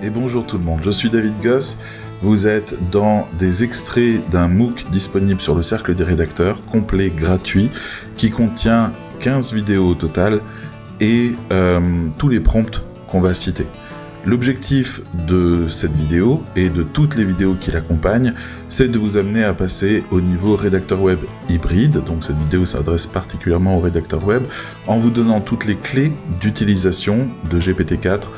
Et bonjour tout le monde, je suis David Goss, vous êtes dans des extraits d'un MOOC disponible sur le Cercle des rédacteurs, complet, gratuit, qui contient 15 vidéos au total et tous les prompts qu'on va citer. L'objectif de cette vidéo et de toutes les vidéos qui l'accompagnent, c'est de vous amener à passer au niveau rédacteur web hybride. Donc cette vidéo s'adresse particulièrement aux rédacteurs web en vous donnant toutes les clés d'utilisation de GPT-4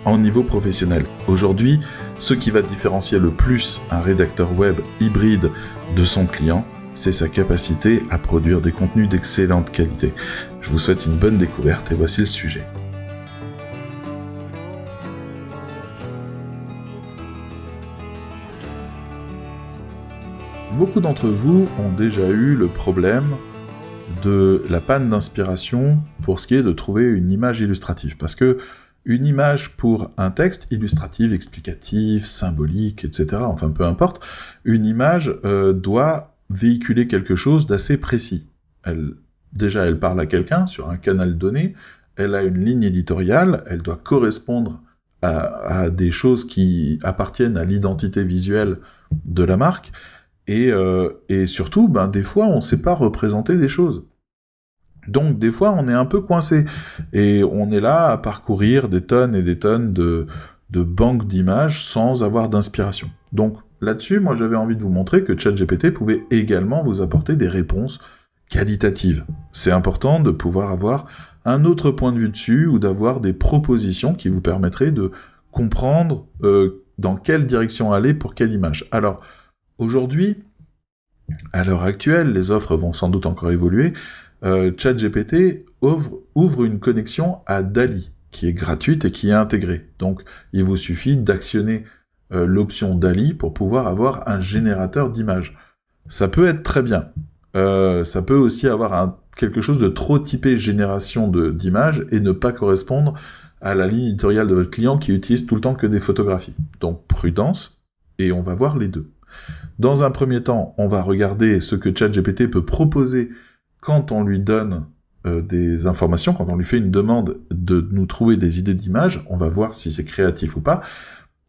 en niveau professionnel. Aujourd'hui, ce qui va différencier le plus un rédacteur web hybride de son client, c'est sa capacité à produire des contenus d'excellente qualité. Je vous souhaite une bonne découverte et voici le sujet. Beaucoup d'entre vous ont déjà eu le problème de la panne d'inspiration pour ce qui est de trouver une image illustrative. Parce que une image pour un texte illustratif, explicatif, symbolique, etc., enfin peu importe, une image doit véhiculer quelque chose d'assez précis. Elle parle à quelqu'un sur un canal donné, elle a une ligne éditoriale, elle doit correspondre à des choses qui appartiennent à l'identité visuelle de la marque, et surtout, des fois, on ne sait pas représenter des choses. Donc, des fois, on est un peu coincé, et on est là à parcourir des tonnes et des tonnes de banques d'images sans avoir d'inspiration. Donc, là-dessus, moi, j'avais envie de vous montrer que ChatGPT pouvait également vous apporter des réponses qualitatives. C'est important de pouvoir avoir un autre point de vue dessus, ou d'avoir des propositions qui vous permettraient de comprendre dans quelle direction aller pour quelle image. Alors, aujourd'hui, à l'heure actuelle, les offres vont sans doute encore évoluer, ChatGPT ouvre une connexion à DALL-E, qui est gratuite et qui est intégrée. Donc, il vous suffit d'actionner l'option DALL-E pour pouvoir avoir un générateur d'images. Ça peut être très bien. Ça peut aussi avoir quelque chose de trop typé génération d'images et ne pas correspondre à la ligne éditoriale de votre client qui utilise tout le temps que des photographies. Donc, prudence, et on va voir les deux. Dans un premier temps, on va regarder ce que ChatGPT peut proposer quand on lui donne des informations, quand on lui fait une demande de nous trouver des idées d'images. On va voir si c'est créatif ou pas.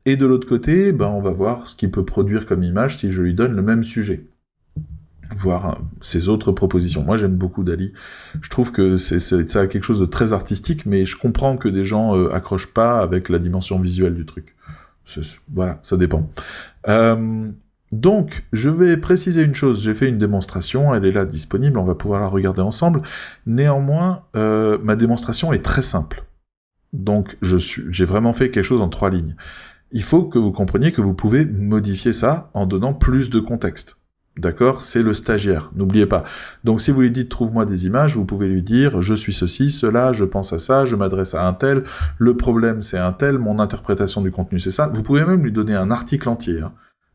Et de l'autre côté, on va voir ce qu'il peut produire comme image si je lui donne le même sujet. Voir ses autres propositions. Moi, j'aime beaucoup DALL-E. Je trouve que ça a quelque chose de très artistique, mais je comprends que des gens accrochent pas avec la dimension visuelle du truc. Voilà, ça dépend. Donc, je vais préciser une chose, j'ai fait une démonstration, elle est là disponible, on va pouvoir la regarder ensemble. Néanmoins, ma démonstration est très simple. Donc, j'ai vraiment fait quelque chose en 3 lignes. Il faut que vous compreniez que vous pouvez modifier ça en donnant plus de contexte. D'accord ? C'est le stagiaire, n'oubliez pas. Donc, si vous lui dites « trouve-moi des images », vous pouvez lui dire « je suis ceci, cela, je pense à ça, je m'adresse à un tel, le problème c'est un tel, mon interprétation du contenu c'est ça ». Vous pouvez même lui donner un article entier,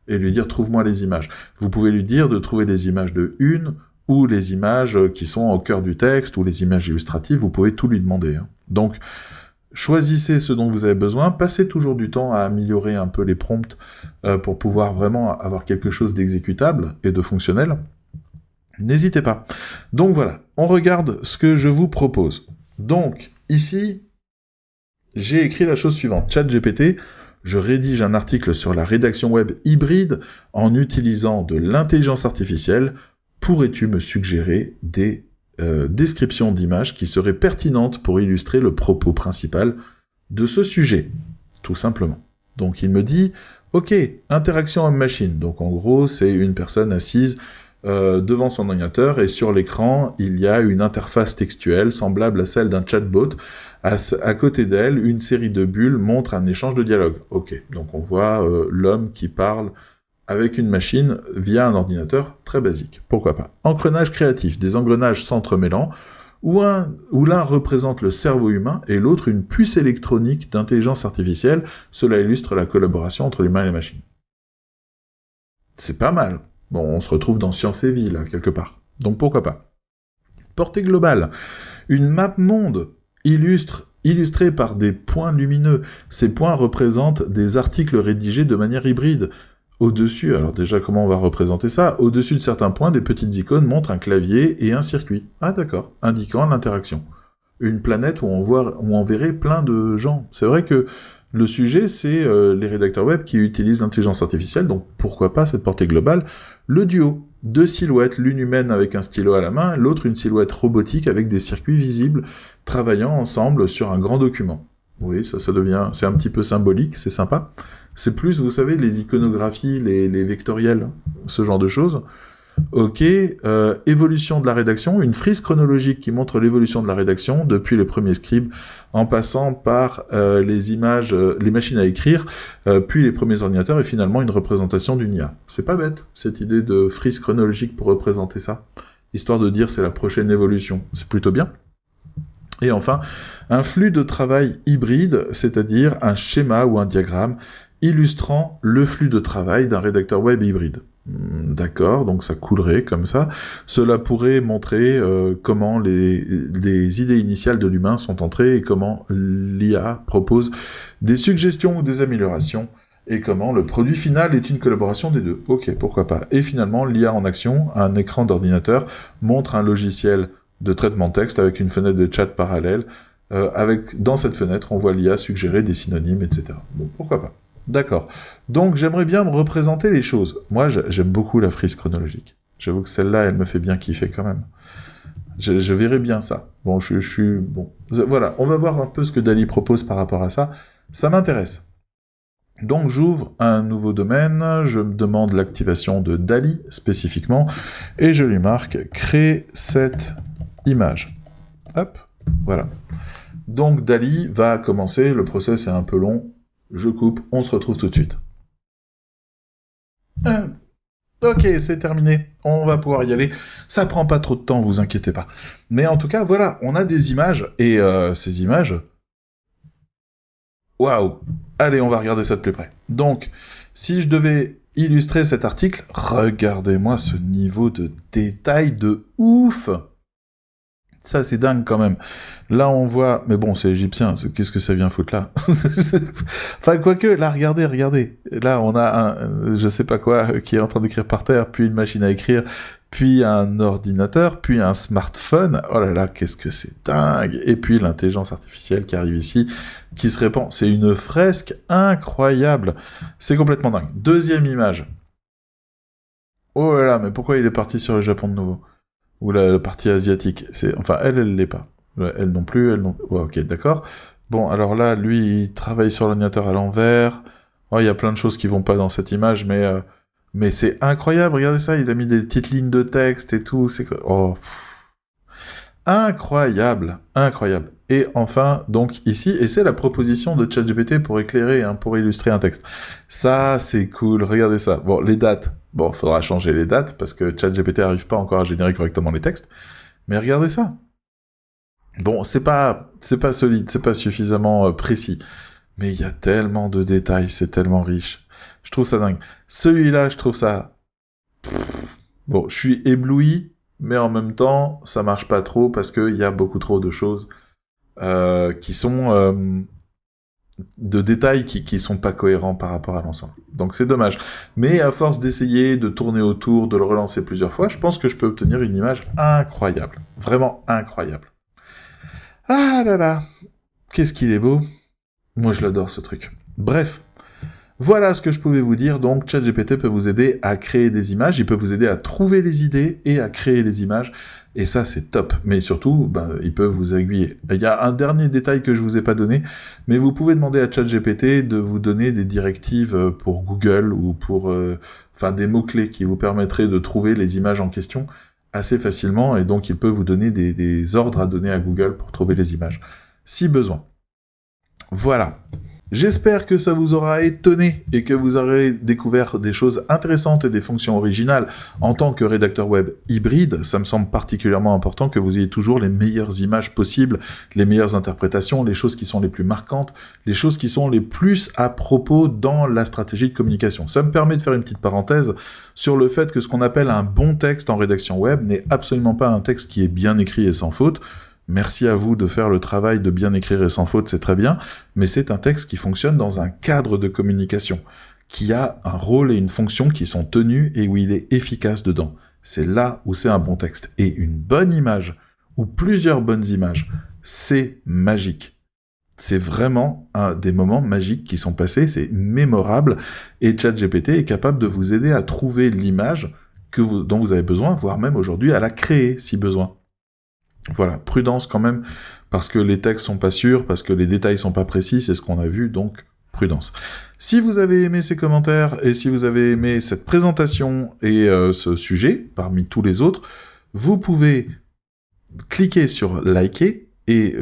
et lui dire « trouve-moi les images ». Vous pouvez lui dire de trouver des images de une, ou les images qui sont au cœur du texte, ou les images illustratives, vous pouvez tout lui demander. Donc, choisissez ce dont vous avez besoin, passez toujours du temps à améliorer un peu les prompts pour pouvoir vraiment avoir quelque chose d'exécutable et de fonctionnel. N'hésitez pas. Donc voilà, on regarde ce que je vous propose. Donc, ici, j'ai écrit la chose suivante. ChatGPT, je rédige un article sur la rédaction web hybride en utilisant de l'intelligence artificielle. Pourrais-tu me suggérer des descriptions d'images qui seraient pertinentes pour illustrer le propos principal de ce sujet, tout simplement. Donc il me dit, ok, interaction homme-machine. Donc en gros, c'est une personne assise devant son ordinateur et sur l'écran, il y a une interface textuelle semblable à celle d'un chatbot. À côté d'elle, une série de bulles montre un échange de dialogue. Ok, donc on voit l'homme qui parle avec une machine via un ordinateur très basique. Pourquoi pas ? Engrenage créatif, des engrenages s'entremêlant, où l'un représente le cerveau humain et l'autre une puce électronique d'intelligence artificielle. Cela illustre la collaboration entre l'humain et les machines. C'est pas mal. Bon, on se retrouve dans Science et Vie, là, quelque part. Donc pourquoi pas ? Portée globale. Une map monde illustrée par des points lumineux. Ces points représentent des articles rédigés de manière hybride. Au-dessus, alors déjà comment on va représenter ça ? Au-dessus de certains points, des petites icônes montrent un clavier et un circuit. Ah d'accord, indiquant l'interaction. une planète où on verrait plein de gens. C'est vrai que le sujet, c'est les rédacteurs web qui utilisent l'intelligence artificielle, donc pourquoi pas cette portée globale. Le duo, 2 silhouettes, l'une humaine avec un stylo à la main, l'autre une silhouette robotique avec des circuits visibles, travaillant ensemble sur un grand document. Oui, ça devient, c'est un petit peu symbolique, c'est sympa. C'est plus, vous savez, les iconographies, les vectoriels, ce genre de choses. Ok, évolution de la rédaction, une frise chronologique qui montre l'évolution de la rédaction depuis les premiers scribes, en passant par les images, les machines à écrire, puis les premiers ordinateurs, et finalement une représentation d'une IA. C'est pas bête, cette idée de frise chronologique pour représenter ça, histoire de dire c'est la prochaine évolution. C'est plutôt bien. Et enfin, un flux de travail hybride, c'est-à-dire un schéma ou un diagramme illustrant le flux de travail d'un rédacteur web hybride. D'accord, donc ça coulerait comme ça. Cela pourrait montrer comment les idées initiales de l'humain sont entrées et comment l'IA propose des suggestions ou des améliorations et comment le produit final est une collaboration des deux. Ok, pourquoi pas. Et finalement, l'IA en action, un écran d'ordinateur, montre un logiciel de traitement de texte avec une fenêtre de chat parallèle. Dans cette fenêtre, on voit l'IA suggérer des synonymes, etc. Bon, pourquoi pas. D'accord. Donc j'aimerais bien me représenter les choses. Moi, j'aime beaucoup la frise chronologique. J'avoue que celle-là, elle me fait bien kiffer quand même. Je verrais bien ça. Bon, je suis... Bon, voilà, on va voir un peu ce que DALL-E propose par rapport à ça. Ça m'intéresse. Donc j'ouvre un nouveau domaine, je me demande l'activation de DALL-E spécifiquement, et je lui marque « Créer cette image ». Hop, voilà. Donc DALL-E va commencer, le process est un peu long, je coupe, on se retrouve tout de suite. Ok, c'est terminé, on va pouvoir y aller. Ça prend pas trop de temps, vous inquiétez pas. Mais en tout cas, voilà, on a des images, et ces images... Waouh! Allez, on va regarder ça de plus près. Donc, si je devais illustrer cet article, regardez-moi ce niveau de détail de ouf! Ça, c'est dingue quand même. Là, on voit... Mais bon, c'est égyptien, qu'est-ce que ça vient foutre là? Enfin, quoique, là, regardez. Là, on a je sais pas quoi, qui est en train d'écrire par terre, puis une machine à écrire, puis un ordinateur, puis un smartphone. Oh là là, qu'est-ce que c'est dingue! Et puis l'intelligence artificielle qui arrive ici, qui se répand. C'est une fresque incroyable. C'est complètement dingue. Deuxième image. Oh là là, mais pourquoi il est parti sur le Japon de nouveau? Ou la partie asiatique. Enfin, elle l'est pas. Elle non plus, elle non... Ouais, ok, d'accord. Bon, alors là, lui, il travaille sur l'ordinateur à l'envers. Oh, il y a plein de choses qui vont pas dans cette image, mais c'est incroyable, regardez ça, il a mis des petites lignes de texte et tout, c'est... Oh, incroyable. Et enfin, donc ici, et c'est la proposition de ChatGPT pour éclairer, pour illustrer un texte. Ça, c'est cool, regardez ça. Bon, les dates. Bon, faudra changer les dates, parce que ChatGPT n'arrive pas encore à générer correctement les textes. Mais regardez ça. Bon, c'est pas solide, c'est pas suffisamment précis. Mais il y a tellement de détails, c'est tellement riche. Je trouve ça dingue. Celui-là, je trouve ça... Bon, je suis ébloui, mais en même temps, ça marche pas trop, parce qu'il y a beaucoup trop de choses qui sont... de détails qui sont pas cohérents par rapport à l'ensemble. Donc c'est dommage. Mais à force d'essayer, de tourner autour, de le relancer plusieurs fois, je pense que je peux obtenir une image incroyable. Vraiment incroyable. Ah là là, qu'est-ce qu'il est beau. Moi je l'adore ce truc. Bref, voilà ce que je pouvais vous dire. Donc ChatGPT peut vous aider à créer des images, il peut vous aider à trouver les idées et à créer les images. Et ça, c'est top. Mais surtout, il peut vous aiguiller. Il y a un dernier détail que je vous ai pas donné, mais vous pouvez demander à ChatGPT de vous donner des directives pour Google ou pour... des mots-clés qui vous permettraient de trouver les images en question assez facilement, et donc il peut vous donner des ordres à donner à Google pour trouver les images, si besoin. Voilà. J'espère que ça vous aura étonné et que vous aurez découvert des choses intéressantes et des fonctions originales en tant que rédacteur web hybride. Ça me semble particulièrement important que vous ayez toujours les meilleures images possibles, les meilleures interprétations, les choses qui sont les plus marquantes, les choses qui sont les plus à propos dans la stratégie de communication. Ça me permet de faire une petite parenthèse sur le fait que ce qu'on appelle un bon texte en rédaction web n'est absolument pas un texte qui est bien écrit et sans faute. Merci à vous de faire le travail de bien écrire et sans faute, c'est très bien, mais c'est un texte qui fonctionne dans un cadre de communication, qui a un rôle et une fonction qui sont tenus et où il est efficace dedans. C'est là où c'est un bon texte. Et une bonne image, ou plusieurs bonnes images, c'est magique. C'est vraiment des moments magiques qui sont passés, c'est mémorable, et ChatGPT est capable de vous aider à trouver l'image dont vous avez besoin, voire même aujourd'hui à la créer si besoin. Voilà, prudence quand même, parce que les textes sont pas sûrs, parce que les détails sont pas précis, c'est ce qu'on a vu, donc prudence. Si vous avez aimé ces commentaires, et si vous avez aimé cette présentation et ce sujet, parmi tous les autres, vous pouvez cliquer sur liker, et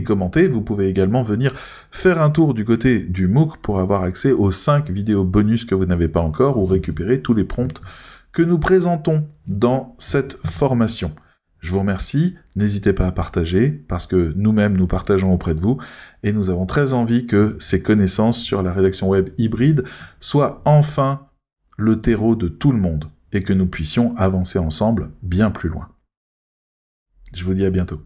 commenter. Vous pouvez également venir faire un tour du côté du MOOC pour avoir accès aux 5 vidéos bonus que vous n'avez pas encore, ou récupérer tous les prompts que nous présentons dans cette formation. Je vous remercie, n'hésitez pas à partager, parce que nous-mêmes nous partageons auprès de vous, et nous avons très envie que ces connaissances sur la rédaction web hybride soient enfin le terreau de tout le monde, et que nous puissions avancer ensemble bien plus loin. Je vous dis à bientôt.